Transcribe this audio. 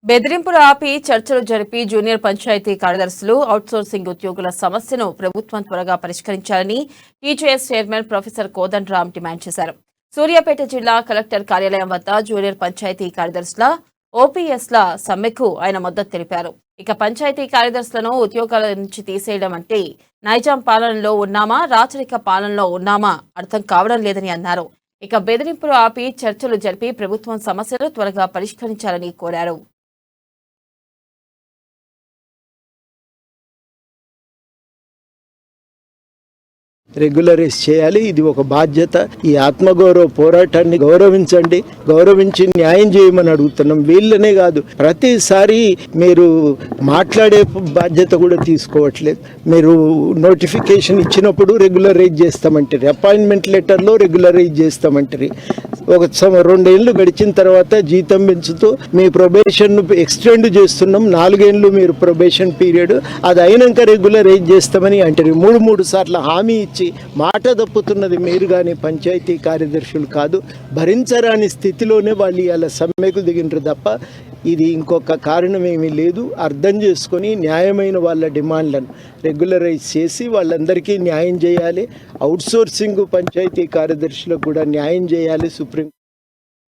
బెదిరింపులు ఆపి చర్చలు జరిపి జూనియర్ పంచాయతీ కార్యదర్శులు అవుట్సోర్సింగ్ ఉద్యోగుల సమస్యను ప్రభుత్వం త్వరగా పరిష్కరించాలని TJS chairman professor Kodandaram demand చేశారు. సూర్యాపేట జిల్లా కలెక్టర్ కార్యాలయం వద్ద జూనియర్ పంచాయతీ కార్యదర్శుల ఓపీఎస్ల సమ్మెకు ఆయన మద్దతు తెలిపారు. ఇక పంచాయతీ కార్యదర్శులను ఉద్యోగాల నుంచి తీసేయడం అంటే నైజాం పాలనలో ఉన్నామా, రాచరిక పాలనలో ఉన్నామా అర్థం కావడం లేదని అన్నారు. ఇక బెదిరింపులు ఆపి చర్చలు జరిపి ప్రభుత్వం సమస్యలు త్వరగా పరిష్కరించాలని కోరారు. రెగ్యులరైజ్ చేయాలి. ఇది ఒక బాధ్యత. ఈ ఆత్మగౌరవ పోరాటాన్ని గౌరవించండి, గౌరవించి న్యాయం చేయమని అడుగుతున్నాం. వీళ్ళనే కాదు, ప్రతిసారి మీరు మాట్లాడే బాధ్యత కూడా తీసుకోవట్లేదు. మీరు నోటిఫికేషన్ ఇచ్చినప్పుడు రెగ్యులరైజ్ చేస్తామంటారు, అపాయింట్మెంట్ లెటర్లో రెగ్యులరైజ్ చేస్తామంటారు. ఒక 2 ఏళ్ళు గడిచిన తర్వాత జీతం పెంచుతూ మీ ప్రొబేషన్ ఎక్స్టెండ్ చేస్తున్నాం, 4 ఏళ్ళు మీరు ప్రొబేషన్ పీరియడ్, అది అయినాక రెగ్యులరైజ్ చేస్తామని అంటారు. 3 సార్లు హామీ ఇచ్చి మాట తప్పుతున్నది మీరు కానీ పంచాయతీ కార్యదర్శులు కాదు. భరించరాని స్థితిలోనే వాళ్ళు ఇలా సమ్మెకు దిగినరు తప్ప ఇది ఇంకొక కారణం ఏమీ లేదు. అర్థం చేసుకొని న్యాయమైన వాళ్ళ డిమాండ్లను రెగ్యులరైజ్ చేసి వాళ్ళందరికీ న్యాయం చేయాలి. అవుట్సోర్సింగ్ పంచాయతీ కార్యదర్శులకు కూడా న్యాయం చేయాలి. సుప్రీం